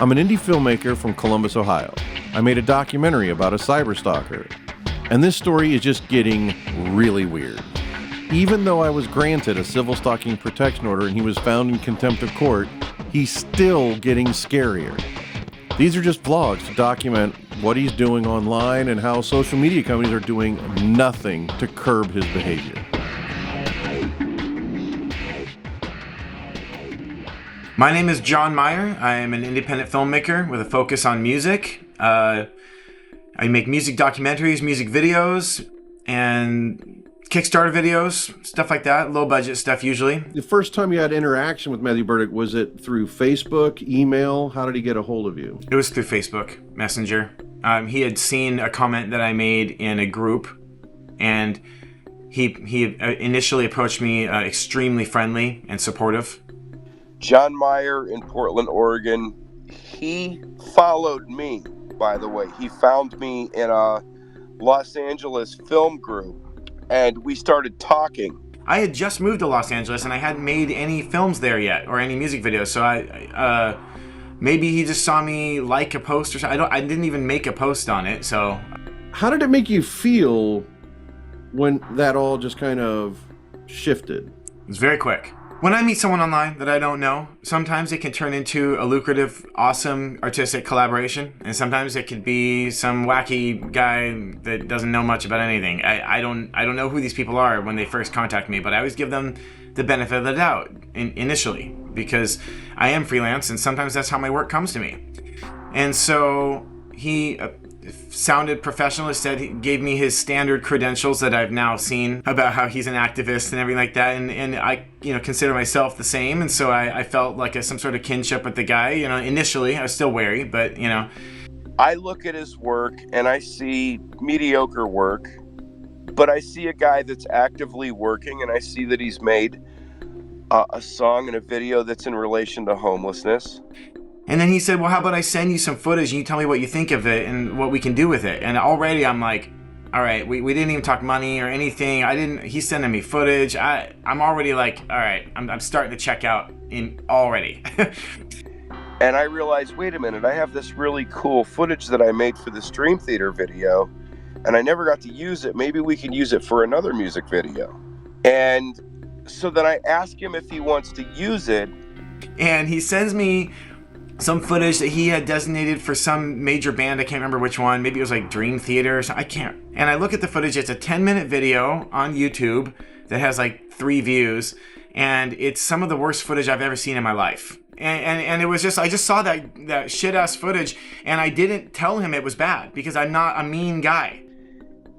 I'm an indie filmmaker from Columbus, Ohio. I made a documentary about a cyberstalker. And this story is just getting really weird. Even though I was granted a civil stalking protection order and he was found in contempt of court, he's still getting scarier. These are just vlogs to document what he's doing online and how social media companies are doing nothing to curb his behavior. My name is John MEYER. I am an independent filmmaker with a focus on music. I make music documentaries, music videos, and Kickstarter videos, stuff like that, low budget stuff usually. The first time you had interaction with Matthew Burdick, was it through Facebook, email? How did he get a hold of you? It was through Facebook Messenger. He had seen a comment that I made in a group, and he initially approached me extremely friendly and supportive. John MEYER in Portland, Oregon. He followed me, by the way. He found me in a Los Angeles film group, and we started talking. I had just moved to Los Angeles, and I hadn't made any films there yet, or any music videos, so I maybe he just saw me like a post or something. I didn't even make a post on it, so. How did it make you feel when that all just kind of shifted? It was very quick. When I meet someone online that I don't know, sometimes it can turn into a lucrative, awesome artistic collaboration, and sometimes it could be some wacky guy that doesn't know much about anything. I don't know who these people are when they first contact me, but I always give them the benefit of the doubt initially, because I am freelance, and sometimes that's how my work comes to me. And so he sounded professional. He gave me his standard credentials that I've now seen about how he's an activist and everything like that, and I consider myself the same, and so I felt like some sort of kinship with the guy. Initially I was still wary, but I look at his work and I see mediocre work, but I see a guy that's actively working, and I see that he's made a song and a video that's in relation to homelessness. And then he said, well, how about I send you some footage and you tell me what you think of it and what we can do with it. And already I'm like, all right, we didn't even talk money or anything. He's sending me footage. I'm already like, all right, I'm starting to check out already. And I realized, wait a minute, I have this really cool footage that I made for this Dream Theater video, and I never got to use it. Maybe we can use it for another music video. And so then I ask him if he wants to use it. And he sends me some footage that he had designated for some major band. I can't remember which one. Maybe it was like Dream Theater or something. I can't. And I look at the footage. It's a 10-minute video on YouTube that has like 3 views. And it's some of the worst footage I've ever seen in my life. And it was just, I just saw that shit-ass footage, and I didn't tell him it was bad because I'm not a mean guy.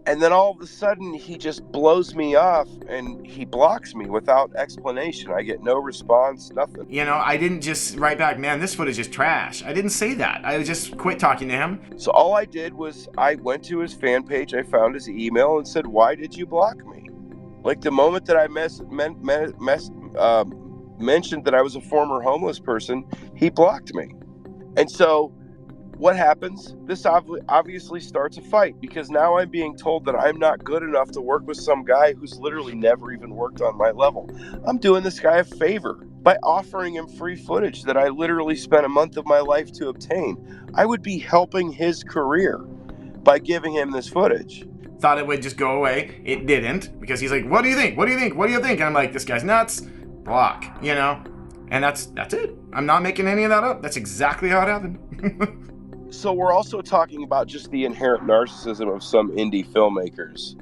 And then all of a sudden, he just blows me off, and he blocks me without explanation. I get no response, nothing. I didn't just write back, man, this footage is trash. I didn't say that. I just quit talking to him. So all I did was I went to his fan page, I found his email, and said, why did you block me? Like the moment that I mentioned that I was a former homeless person, he blocked me. And so what happens? This obviously starts a fight, because now I'm being told that I'm not good enough to work with some guy who's literally never even worked on my level. I'm doing this guy a favor by offering him free footage that I literally spent a month of my life to obtain. I would be helping his career by giving him this footage. Thought it would just go away. It didn't, because he's like, what do you think? What do you think? What do you think? And I'm like, this guy's nuts. Block, And that's it. I'm not making any of that up. That's exactly how it happened. So we're also talking about just the inherent narcissism of some indie filmmakers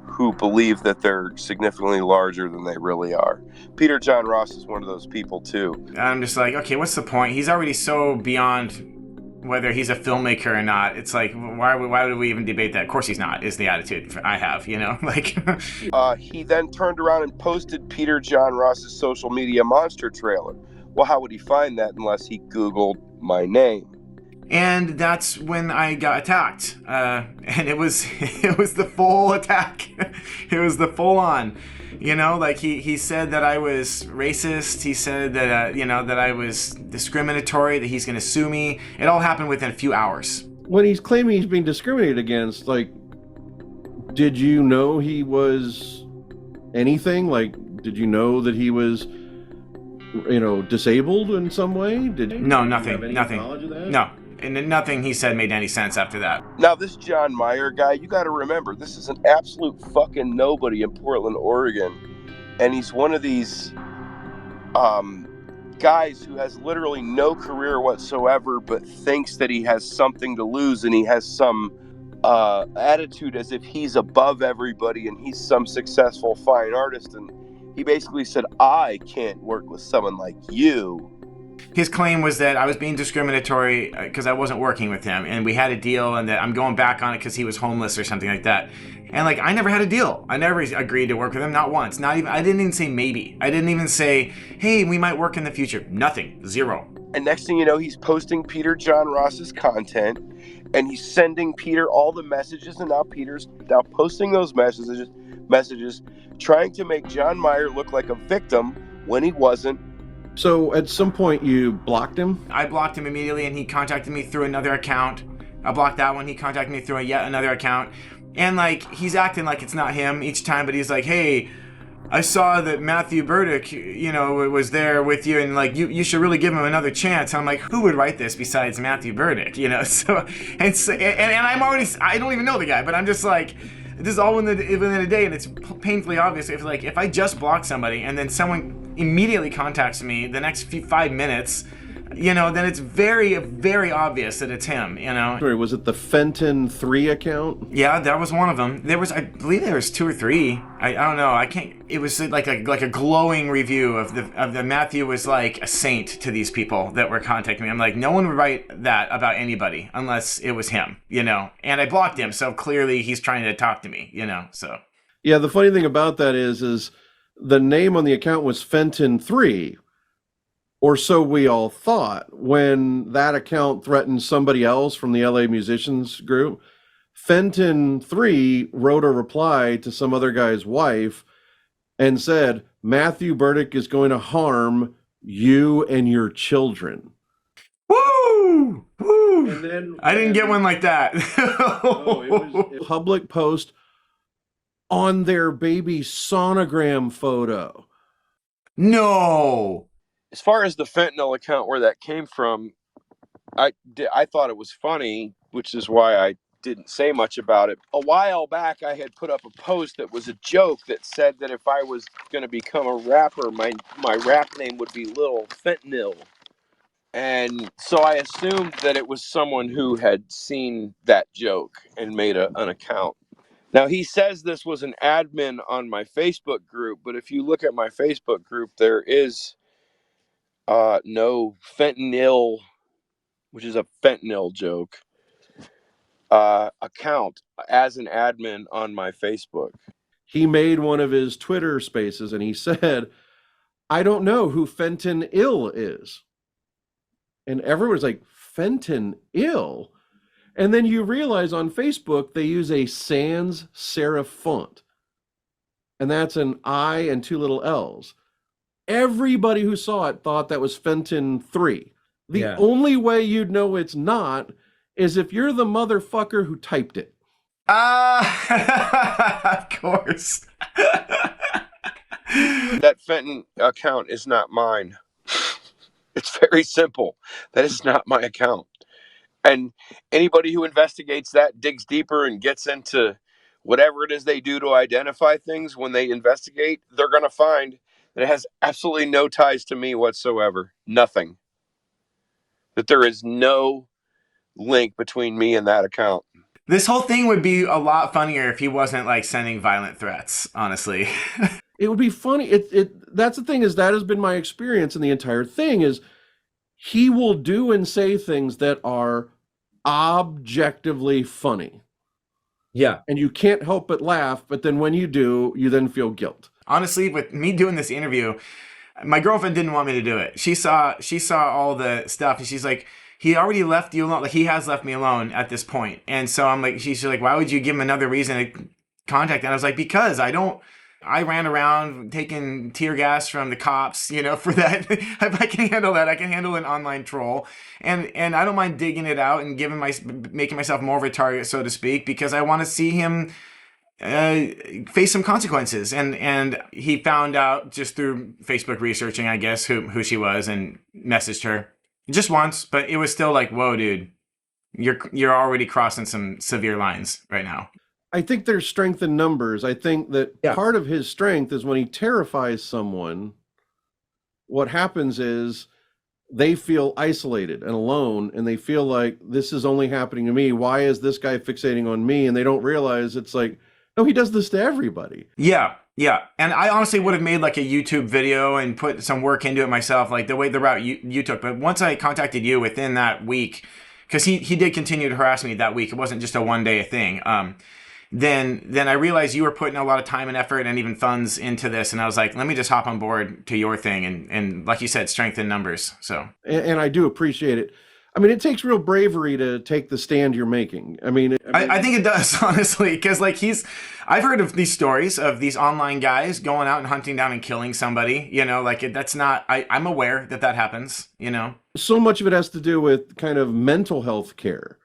who believe that they're significantly larger than they really are. Peter John Ross is one of those people too. I'm just like, okay, what's the point? He's already so beyond whether he's a filmmaker or not. It's like, why would we even debate that? Of course he's not, is the attitude I have, like. He then turned around and posted Peter John Ross's social media monster trailer. Well, how would he find that unless he Googled my name? And that's when I got attacked. And it was the full attack. It was the full on. He said that I was racist. He said that, that I was discriminatory, that he's going to sue me. It all happened within a few hours. When he's claiming he's being discriminated against, did you know he was anything? Did you know that he was disabled in some way? Did you No, have nothing, any nothing. knowledge of that? No, and then nothing he said made any sense after that. Now, this John Meyer guy, you got to remember, this is an absolute fucking nobody in Portland, Oregon. And he's one of these guys who has literally no career whatsoever, but thinks that he has something to lose, and he has some attitude as if he's above everybody and he's some successful fine artist. And he basically said, I can't work with someone like you. His claim was that I was being discriminatory because I wasn't working with him, and we had a deal, and that I'm going back on it because he was homeless or something like that. And I never had a deal. I never agreed to work with him, not once. Not even. I didn't even say maybe. I didn't even say, hey, we might work in the future. Nothing. Zero. And next thing you know, he's posting Peter John Ross's content, and he's sending Peter all the messages, and now Peter's now posting those messages, trying to make John Meyer look like a victim when he wasn't. So at some point you blocked him? I blocked him immediately, and he contacted me through another account. I blocked that one. He contacted me through yet another account. And he's acting like it's not him each time, but he's like, hey, I saw that Matthew Burdick, was there with you, and you should really give him another chance. And I'm like, who would write this besides Matthew Burdick? So I'm already, I don't even know the guy, but I'm just like, this is all within a day, and it's painfully obvious. If I just block somebody and then someone immediately contacts me the next 5 minutes, then it's very, very obvious that it's him, Sorry, was it the Fenton 3 account? Yeah, that was one of them. I believe there was 2 or 3. I don't know. I can't. It was like a glowing review of the Matthew was like a saint to these people that were contacting me. I'm like, no one would write that about anybody unless it was him, And I blocked him, so clearly he's trying to talk to me, So. Yeah, the funny thing about that is the name on the account was Fenton 3. Or so we all thought when that account threatened somebody else from the LA musicians group. Fenton 3 wrote a reply to some other guy's wife and said, Matthew Burdick is going to harm you and your children. Woo! Woo! And then I didn't get one like that. No, it was a public post on their baby sonogram photo. No! As far as the fentanyl account where that came from, I thought it was funny, which is why I didn't say much about it. A while back, I had put up a post that was a joke that said that if I was going to become a rapper, my rap name would be Lil Fentanyl. And so I assumed that it was someone who had seen that joke and made an account. Now, he says this was an admin on my Facebook group, but if you look at my Facebook group, there is no fentanyl, which is a fentanyl joke, account as an admin on my Facebook. He made one of his Twitter spaces and he said, I don't know who Fenton Ill is. And everyone's like, Fenton Ill? And then you realize on Facebook, they use a sans serif font. And that's an I and 2 little L's. Everybody who saw it thought that was Fenton 3. The only way you'd know it's not is if you're the motherfucker who typed it. Of course. That Fenton account is not mine. It's very simple. That is not my account. And anybody who investigates that, digs deeper and gets into whatever it is they do to identify things when they investigate, they're going to find that it has absolutely no ties to me whatsoever. Nothing. That there is no link between me and that account. This whole thing would be a lot funnier if he wasn't sending violent threats, honestly. It would be funny. That's the thing, is that has been my experience in the entire thing, is he will do and say things that are objectively funny. Yeah. And you can't help but laugh, but then when you do, you then feel guilt. Honestly, with me doing this interview, my girlfriend didn't want me to do it. She saw all the stuff and she's like, he already left you alone. He has left me alone at this point. And so I'm like, she's like, why would you give him another reason to contact? And I was like, because I ran around taking tear gas from the cops, for that. If I can handle that, I can handle an online troll. And I don't mind digging it out and making myself more of a target, so to speak, because I want to see him face some consequences. And he found out just through Facebook researching, I guess, who she was, and messaged her just once. But it was still like, whoa, dude, you're already crossing some severe lines right now. I think there's strength in numbers. I think that part of his strength is when he terrifies someone, what happens is they feel isolated and alone, and they feel like, this is only happening to me. Why is this guy fixating on me? And they don't realize it's like, no, he does this to everybody. Yeah. And I honestly would have made like a YouTube video and put some work into it myself, like the route you took. But once I contacted you within that week, because he did continue to harass me that week. It wasn't just a one-day thing. Then I realized you were putting a lot of time and effort and even funds into this. And I was like, let me just hop on board to your thing. And like you said, strength in numbers. So, and I do appreciate it. I mean, it takes real bravery to take the stand you're making. I think it does, honestly, because like I've heard of these stories of these online guys going out and hunting down and killing somebody, that's not, I'm aware that happens, So much of it has to do with kind of mental health care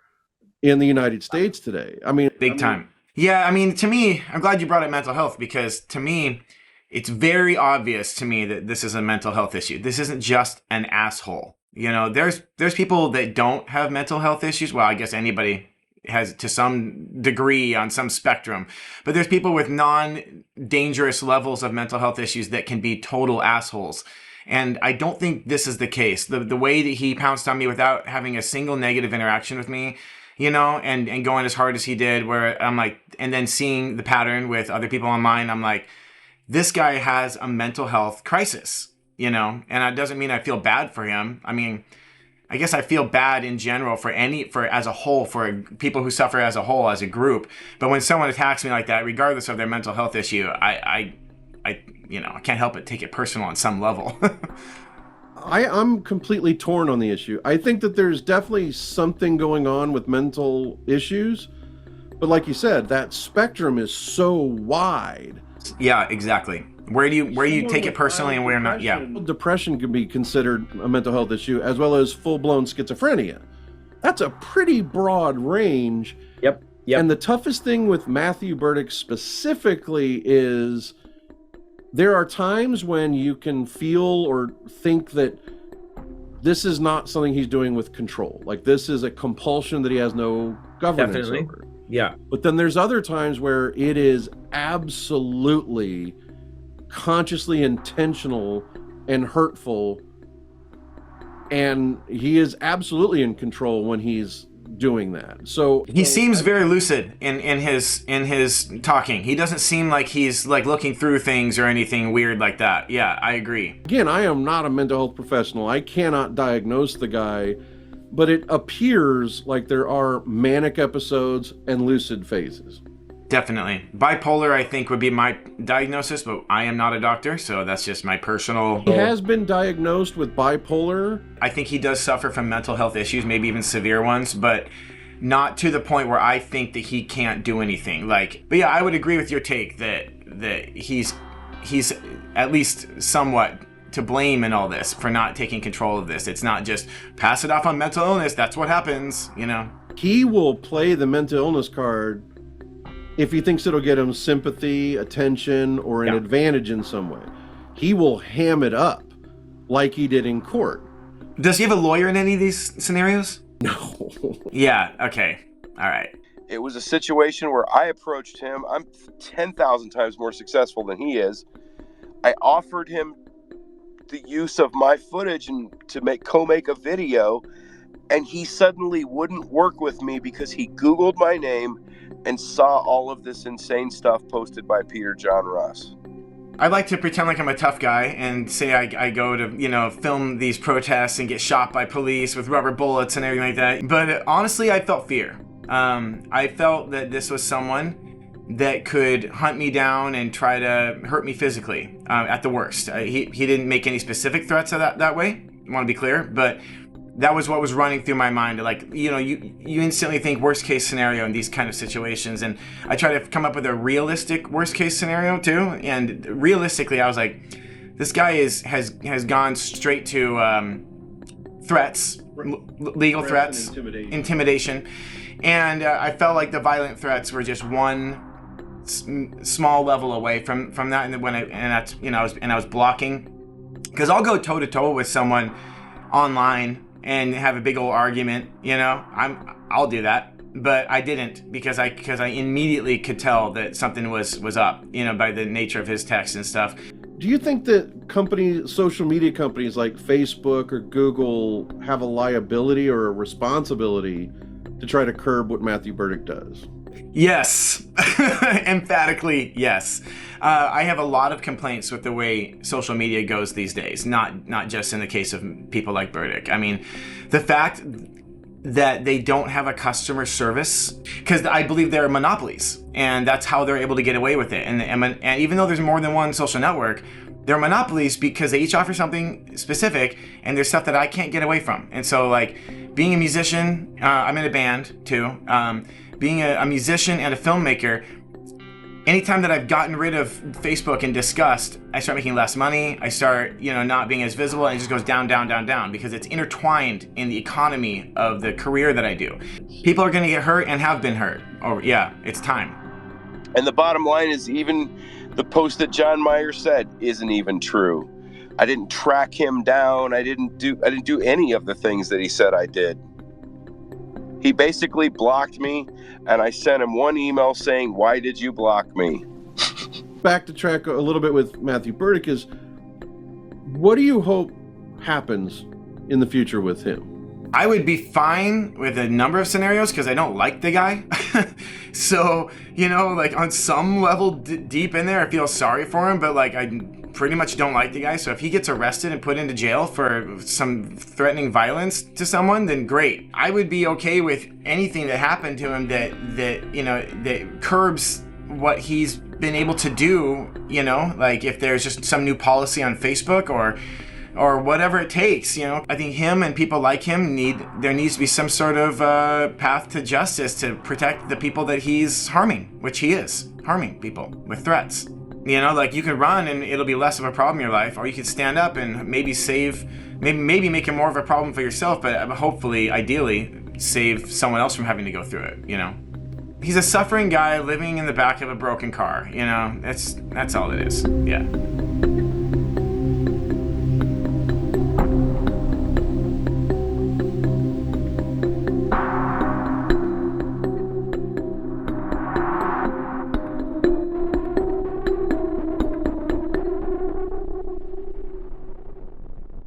in the United States today. Big time. Yeah, to me, I'm glad you brought up mental health, because to me, it's very obvious to me that this is a mental health issue. This isn't just an asshole. There's people that don't have mental health issues. Well, I guess anybody has to some degree on some spectrum, but there's people with non-dangerous levels of mental health issues that can be total assholes. And I don't think this is the case. The way that he pounced on me without having a single negative interaction with me, and going as hard as he did, where I'm like, and then seeing the pattern with other people online, I'm like, this guy has a mental health crisis, and it doesn't mean I feel bad for him. I guess I feel bad in general for as a whole, for people who suffer as a whole, as a group. But when someone attacks me like that, regardless of their mental health issue, I can't help but take it personal on some level. I'm completely torn on the issue. I think that there's definitely something going on with mental issues, but like you said, that spectrum is so wide. Yeah, exactly. Where you take it personally and where not? Yeah. Depression can be considered a mental health issue, as well as full-blown schizophrenia. That's a pretty broad range. Yep. And the toughest thing with Matthew Burdick specifically is there are times when you can feel or think that this is not something he's doing with control. Like, this is a compulsion that he has no governance over. Yeah. But then there's other times where it is absolutely consciously intentional and hurtful, and he is absolutely in control when he's doing that. So he seems very lucid in his talking. He doesn't seem like he's like looking through things or anything weird like that. Yeah, I agree. Again, I am not a mental health professional. I cannot diagnose the guy, but it appears like there are manic episodes and lucid phases. Definitely. Bipolar, I think, would be my diagnosis, but I am not a doctor, so that's just my personal... He has been diagnosed with bipolar. I think he does suffer from mental health issues, maybe even severe ones, but not to the point where I think that he can't do anything. But yeah, I would agree with your take that he's at least somewhat to blame in all this for not taking control of this. It's not just pass it off on mental illness. That's what happens, He will play the mental illness card if he thinks it'll get him sympathy, attention, or an advantage in some way. He will ham it up like he did in court. Does he have a lawyer in any of these scenarios? No. Yeah, okay. All right. It was a situation where I approached him. I'm 10,000 times more successful than he is. I offered him the use of my footage and to co-make a video, and he suddenly wouldn't work with me because he Googled my name and saw all of this insane stuff posted by Peter John Ross. I like to pretend like I'm a tough guy and say I go to, film these protests and get shot by police with rubber bullets and everything like that. But honestly, I felt fear. I felt that this was someone that could hunt me down and try to hurt me physically, at the worst. He didn't make any specific threats that way, I want to be clear, but that was what was running through my mind. You instantly think worst case scenario in these kind of situations, and I try to come up with a realistic worst case scenario too. And realistically, I was like, this guy has gone straight to threats, legal threats, intimidation, and I felt like the violent threats were just one small level away from that. And when I was blocking, because I'll go toe to toe with someone online and have a big old argument. I'll do that. But I didn't, because I immediately could tell that something was up, by the nature of his text and stuff. Do you think that social media companies like Facebook or Google have a liability or a responsibility to try to curb what Matthew Burdick does? Yes. Emphatically, yes. I have a lot of complaints with the way social media goes these days, not just in the case of people like Burdick. I mean, the fact that they don't have a customer service, because I believe they're monopolies, and that's how they're able to get away with it. And even though there's more than one social network, they're monopolies because they each offer something specific, and there's stuff that I can't get away from. And so, like, being a musician, I'm in a band too, being a musician and a filmmaker, anytime that I've gotten rid of Facebook and disgust, I start making less money. I start, not being as visible, and it just goes down, down, down, down, because it's intertwined in the economy of the career that I do. People are going to get hurt and have been hurt. It's time. And the bottom line is, even the post that John Meyer said isn't even true. I didn't track him down. I didn't do any of the things that he said I did. He basically blocked me, and I sent him one email saying, "Why did you block me?" Back to track a little bit with Matthew Burdick is, what do you hope happens in the future with him? I would be fine with a number of scenarios because I don't like the guy. So, like on some level deep in there, I feel sorry for him, but like I pretty much don't like the guy. So if he gets arrested and put into jail for some threatening violence to someone, then great. I would be okay with anything that happened to him that curbs what he's been able to do, like if there's just some new policy on Facebook or whatever it takes, I think him and people like him there needs to be some sort of path to justice to protect the people that he's harming, which he is harming people with threats. Like you could run and it'll be less of a problem in your life, or you could stand up and maybe make it more of a problem for yourself, but hopefully, ideally, save someone else from having to go through it, He's a suffering guy living in the back of a broken car, That's all it is, yeah.